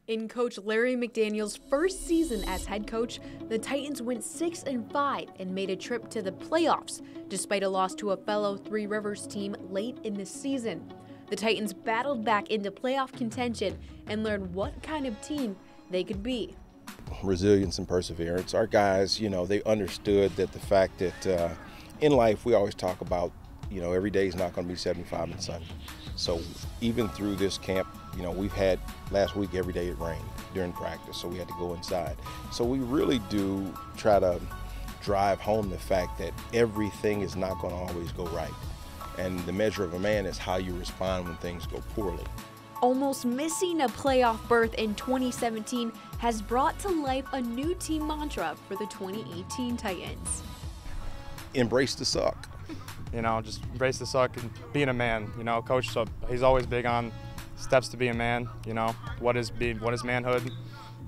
In Coach Larry McDaniel's first season as head coach, the Titans went 6-5 and made a trip to the playoffs, despite a loss to a fellow Three Rivers team late in the season. The Titans battled back into playoff contention and learned what kind of team they could be. Resilience and perseverance. Our guys, they understood that the fact that in life we always talk about, every day is not going to be 75 and sunny. So even through this camp, we've had last week every day it rained during practice, so we had to go inside. So we really do try to drive home the fact that everything is not going to always go right. And the measure of a man is how you respond when things go poorly. Almost missing a playoff berth in 2017 has brought to life a new team mantra for the 2018 Titans. Embrace the suck. Just embrace the suck and being a man. Coach, he's always big on steps to be a man. What is manhood?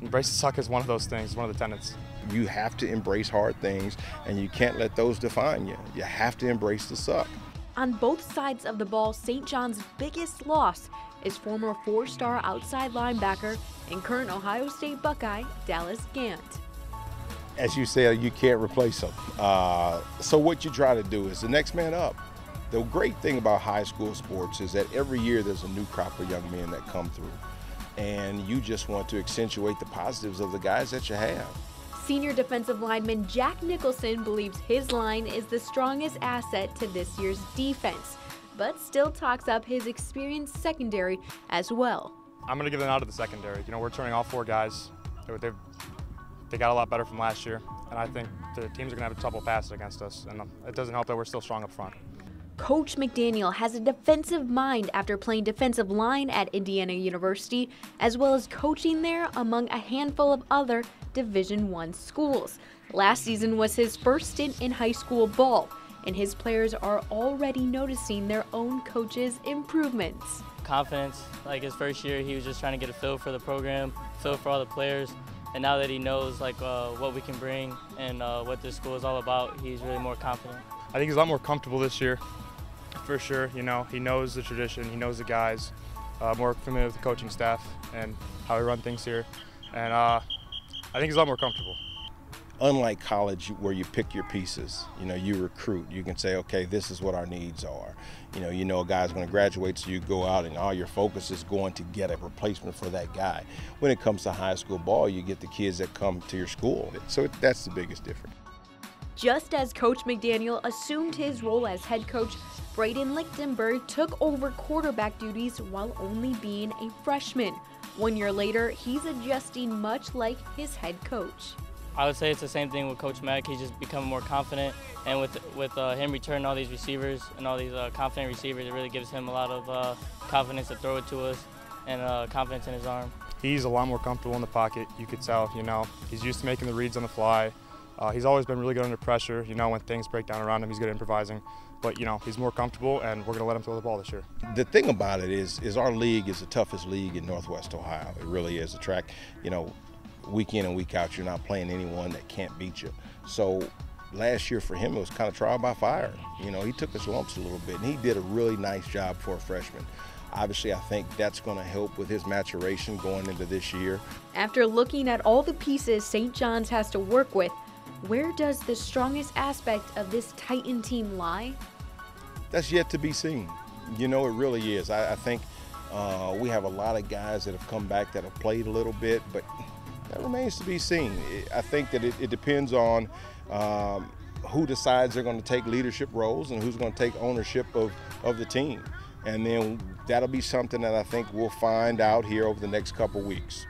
Embrace the suck is one of those things, one of the tenets. You have to embrace hard things, and you can't let those define you. You have to embrace the suck. On both sides of the ball, St. John's biggest loss is former four-star outside linebacker and current Ohio State Buckeye, Dallas Gant. As you said, you can't replace them. So what you try to do is the next man up. The great thing about high school sports is that every year there's a new crop of young men that come through. And you just want to accentuate the positives of the guys that you have. Senior defensive lineman Jack Nicholson believes his line is the strongest asset to this year's defense, but still talks up his experienced secondary as well. I'm going to give it out to the secondary. We're turning all four guys. They got a lot better from last year, and I think the teams are going to have trouble passing against us, and it doesn't help that we're still strong up front. Coach McDaniel has a defensive mind after playing defensive line at Indiana University, as well as coaching there among a handful of other Division I schools. Last season was his first stint in high school ball, and his players are already noticing their own coach's improvements. Confidence, like his first year, he was just trying to get a feel for the program, feel for all the players. And now that he knows what we can bring and what this school is all about, he's really more confident. I think he's a lot more comfortable this year, for sure. He knows the tradition, he knows the guys, more familiar with the coaching staff and how we run things here. And I think he's a lot more comfortable. Unlike college where you pick your pieces, you recruit. You can say, okay, this is what our needs are. A guy's going to graduate, so you go out and all your focus is going to get a replacement for that guy. When it comes to high school ball, you get the kids that come to your school. So that's the biggest difference. Just as Coach McDaniel assumed his role as head coach, Braden Lichtenberg took over quarterback duties while only being a freshman. 1 year later, he's adjusting much like his head coach. I would say it's the same thing with Coach Mack. He's just becoming more confident, and with him returning all these receivers and all these confident receivers, it really gives him a lot of confidence to throw it to us and confidence in his arm. He's a lot more comfortable in the pocket. You could tell, he's used to making the reads on the fly. He's always been really good under pressure. When things break down around him, he's good at improvising. But, he's more comfortable, and we're going to let him throw the ball this year. The thing about it is our league is the toughest league in Northwest Ohio. It really is. The track, week in and week out, you're not playing anyone that can't beat you. So last year for him, it was kind of trial by fire. He took his lumps a little bit, and he did a really nice job for a freshman. Obviously, I think that's going to help with his maturation going into this year. After looking at all the pieces St. John's has to work with, where does the strongest aspect of this Titan team lie? That's yet to be seen. It really is. I think we have a lot of guys that have come back that have played a little bit, but that remains to be seen. I think that it depends on who decides they're going to take leadership roles and who's going to take ownership of the team. And then that'll be something that I think we'll find out here over the next couple weeks.